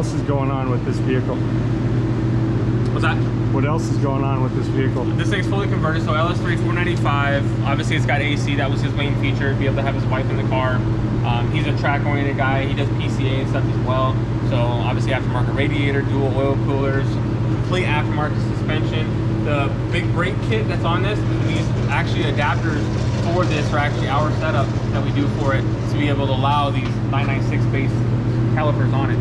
else is going on with this vehicle? What's that? What else is going on with this vehicle? This thing's fully converted, so LS3 495. Obviously, it's got AC. That was his main feature, be able to have his wife in the car. He's a track-oriented guy. He does PCA and stuff as well. So obviously, aftermarket radiator, dual oil coolers, complete aftermarket suspension. The big brake kit that's on this, these actually adapters for this are actually our setup that we do for it to be able to allow these 996 base calipers on it.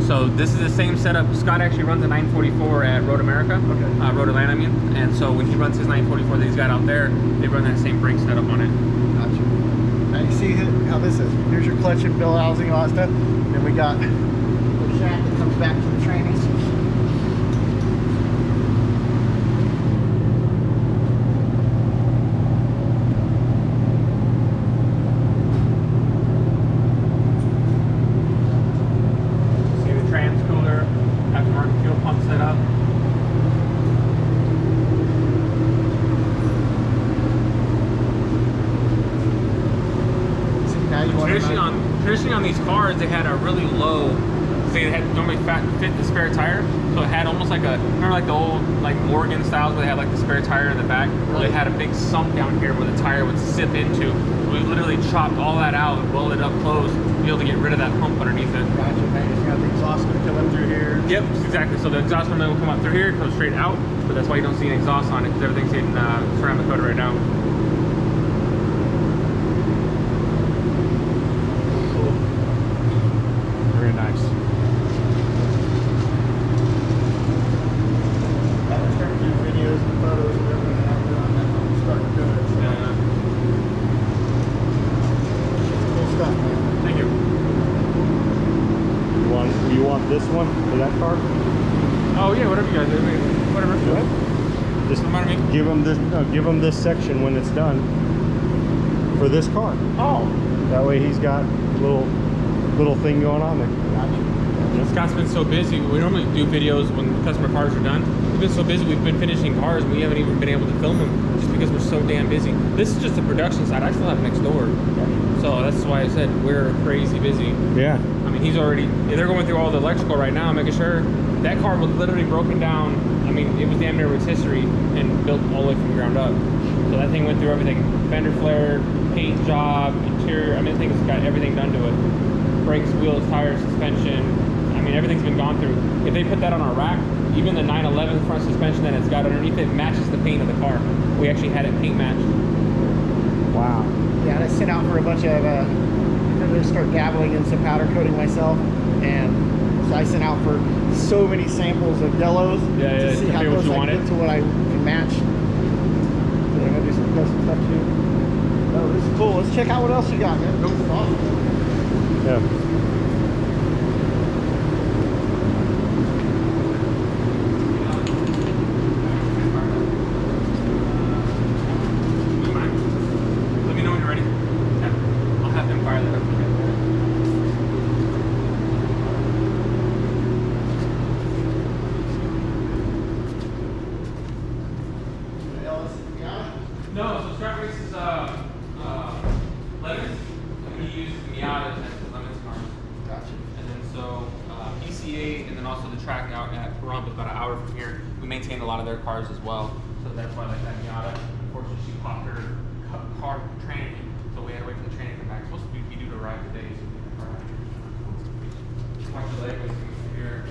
So this is the same setup. Scott actually runs a 944 at Road America, Road Atlanta, I mean. And so when he runs his 944 that he's got out there, they run that same brake setup on it. Gotcha. Now you see how this is. Here's your clutch and bill housing, all that stuff. Then we got the shaft that comes back to the trannies. Traditionally on these cars, they had a really low, they had normally fit the spare tire, so it had almost like a, remember like the old like Morgan styles where they had like the spare tire in the back? Well, they had a big sump down here where the tire would sip into. We literally chopped all that out and welded it up close to be able to get rid of that hump underneath it. Gotcha, man. It's got the exhaust gonna come up through here. Yep, exactly. So the exhaust will come up through here, it comes straight out, but that's why you don't see an exhaust on it because everything's getting ceramic coated right now. This one for that car? Oh yeah, whatever you guys do, whatever. Just give them this section when it's done for this car. Oh, that way he's got a little thing going on there. Scott's been so busy. We normally do videos when customer cars are done. We've been so busy. We've been finishing cars. And we haven't even been able to film them just because we're so damn busy. This is just the production side. I still have next door, so that's why I said we're crazy busy. Yeah. I mean, they're going through all the electrical right now, making sure that car was literally broken down. I mean, it was damn near rotisserie and built all the way from the ground up. So that thing went through everything. Fender flare, paint job, interior. I mean, the thing's got everything done to it. Brakes, wheels, tires, suspension. I mean, everything's been gone through. If they put that on our rack, even the 911 front suspension that it's got underneath it matches the paint of the car. We actually had it paint matched. Wow. Yeah, and I sent out for a bunch of, I'm going to start dabbling in some powder coating myself. And so I sent out for so many samples of yellows to see how close I get to what I can match. So I'm going to do some custom stuff too. Oh, this is cool. Let's check out what else you got, man. This is awesome. Yeah. No, so Scrap Race is Lemons. He uses the Miatas as the Lemons cars. Gotcha. And then so PCA and then also the track out at Pahrump is about an hour from here. We maintain a lot of their cars as well. So that's why like that Miata, unfortunately she popped her car training. So we had to wait for the training to come back. It's supposed to be due to arrive today. So watch the leg here.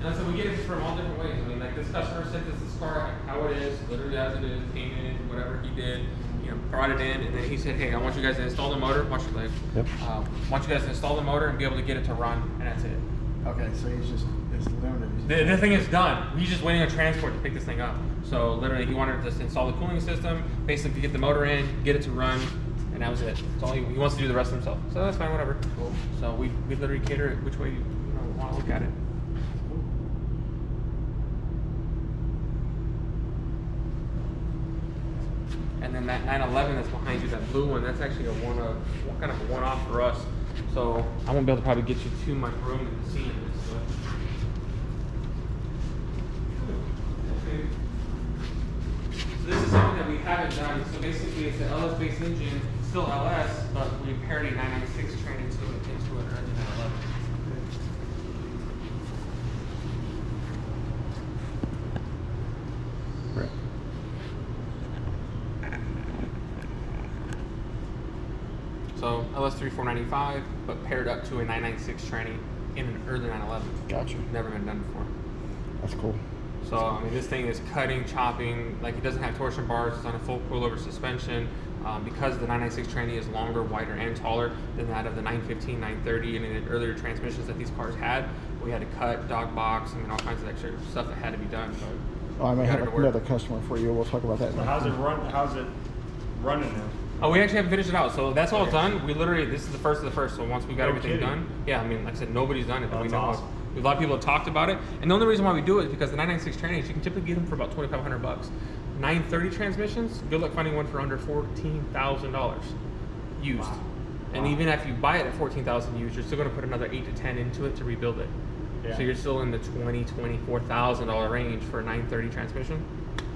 And so we get it from all different ways. I mean, like this customer sent us this car how it is, literally as it is, painted, whatever he did, you know, brought it in, and then he said, hey, I want you guys to install the motor, watch your leg. Yep. I want you guys to install the motor and be able to get it to run, and that's it. Okay, so it's limited. The thing is done. He's just waiting on transport to pick this thing up. So literally he wanted us to install the cooling system, basically get the motor in, get it to run, and that was it. That's all he wants to do the rest himself. So that's fine, whatever. Cool. So we literally cater it which way you want to look at it. And then that 911 that's behind you, that blue one, that's actually a kind of a one-off for us. So I won't be able to probably get you to my room to see this. So this is something that we haven't done. So basically, it's an LS-based engine, still LS, but we paired a 996 train into it, right? So LS3 495, but paired up to a 996 tranny in an early 911. Gotcha. Never been done before. That's cool. So I mean, this thing is cutting, chopping. Like, it doesn't have torsion bars. It's on a full coilover suspension. Because the 996 tranny is longer, wider, and taller than that of the 915, 930, and in the earlier transmissions that these cars had, we had to cut, dog box, I mean, all kinds of extra stuff that had to be done. But I may have another customer for you. We'll talk about that. So how's it running now? Oh, we actually haven't finished it out. So that's all done. We literally, this is the first of the first. So once we got everything done, yeah, I mean, like I said, nobody's done it. That's awesome. A lot of people have talked about it, and the only reason why we do it is because the 996 trannies, you can typically get them for about $2,500 bucks. 930 transmissions, good luck finding one for under $14,000 used. Wow. And even if you buy it at $14,000 used, you're still going to put another 8 to 10 into it to rebuild it. Yeah. So you're still in the $24,000 range for a 930 transmission.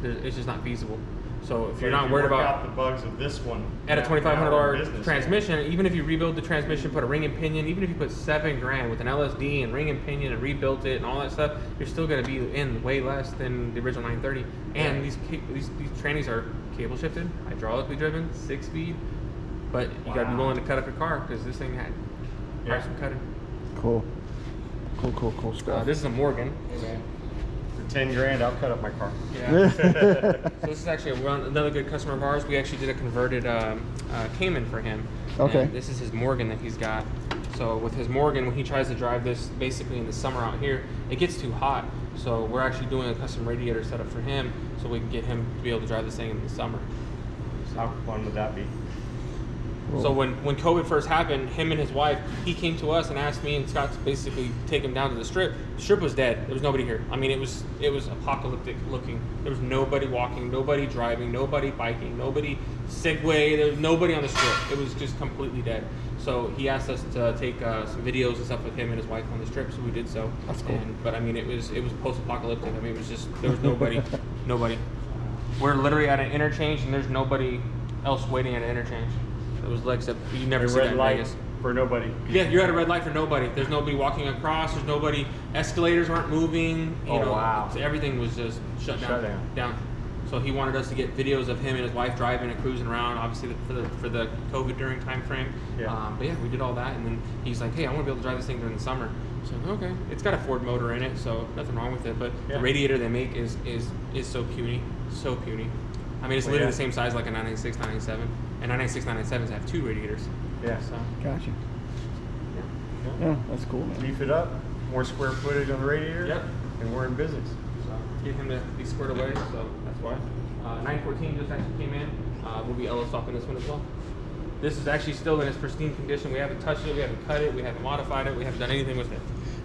It's just not feasible. So if you're not worried about the bugs of this one at a $2,500 transmission, even if you rebuild the transmission, put a ring and pinion, even if you put $7 grand with an LSD and ring and pinion and rebuilt it and all that stuff, you're still going to be in way less than the original 930. And these trannies are cable shifted, hydraulically driven, 6-speed, but you got to be willing to cut up your car because this thing had some cutting. Cool stuff. This is a Morgan. Okay. 10 grand, I'll cut up my car. Yeah. So this is actually another good customer of ours. We actually did a converted Cayman for him. Okay. And this is his Morgan that he's got. So with his Morgan, when he tries to drive this, basically in the summer out here, it gets too hot. So we're actually doing a custom radiator setup for him, so we can get him to be able to drive this thing in the summer. How fun would that be? Cool. So when COVID first happened, him and his wife, he came to us and asked me and Scott to basically take him down to the strip. The strip was dead. There was nobody here. I mean, it was apocalyptic looking. There was nobody walking, nobody driving, nobody biking, nobody Segway. There was nobody on the strip. It was just completely dead. So he asked us to take some videos and stuff with him and his wife on the strip, so we did so. That's cool. But I mean, it was post-apocalyptic. I mean, it was just, there was nobody. We're literally at an interchange and there's nobody else waiting at an interchange. It was like, except you never see that in Vegas. For nobody. Yeah, you're at a red light for nobody. There's nobody walking across. There's nobody. Escalators weren't moving. You know, wow. So everything was just shut down. So he wanted us to get videos of him and his wife driving and cruising around, obviously for the COVID during time frame. Yeah. But yeah, we did all that, and then he's like, "Hey, I want to be able to drive this thing during the summer." So okay, it's got a Ford motor in it, so nothing wrong with it. But the radiator they make is so puny, so puny. I mean, it's literally the same size like a 996, 997, and 996, 997s have 2 radiators. Yeah. So. Gotcha. Yeah, that's cool, man. Beef it up, more square footage on the radiator. Yep. And we're in business. So get him to be squared away. So that's why. 914 just actually came in. We'll be LS swapping this one as well. This is actually still in its pristine condition. We haven't touched it. We haven't cut it. We haven't modified it. We haven't done anything with it.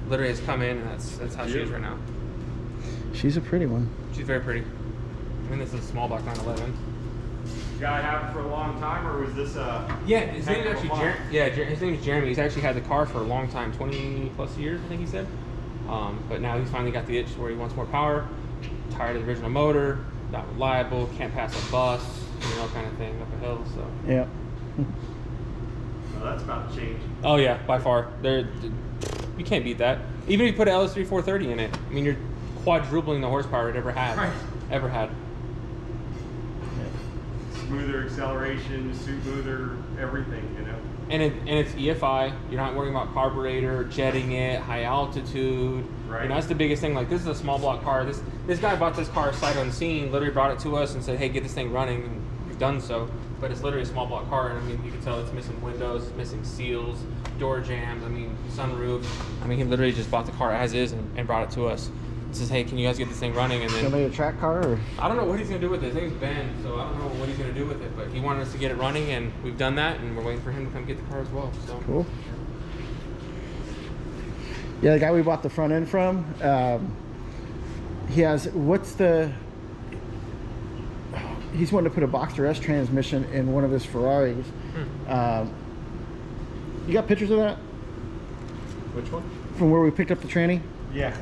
Literally, it's come in, and that's how she is right now. She's a pretty one. She's very pretty. I mean, this is a small block 911. You gotta have it for a long time, or was this Yeah, his name is actually his name is Jeremy. He's actually had the car for a long time, 20 plus years, I think he said. But now he's finally got the itch where he wants more power. Tired of the original motor, not reliable, can't pass a bus, kind of thing up a hill. So yeah. Well, that's about to change. Oh yeah, by far. You can't beat that. Even if you put an LS3 430 in it, I mean, you're quadrupling the horsepower it ever had. Right. Ever had. Smoother acceleration, smoother everything, And it's EFI. You're not worrying about carburetor, jetting it, high altitude. Right. That's the biggest thing. Like, this is a small block car. This guy bought this car sight unseen. Literally brought it to us and said, "Hey, get this thing running." And we've done so. But it's literally a small block car, and I mean, you can tell it's missing windows, it's missing seals, door jambs. I mean, sunroof. I mean, he literally just bought the car as is and brought it to us. He says, "Hey, can you guys get this thing running?" And then Gonna be a track car, or? I don't know what he's gonna do with it. His name's Ben, so I don't know what he's gonna do with it. But he wanted us to get it running, and we've done that, and we're waiting for him to come get the car as well. So Cool. Yeah, the guy we bought the front end from, he has he's wanting to put a Boxster S transmission in one of his Ferraris. You got pictures of that? Which one? From where we picked up the tranny? Yeah.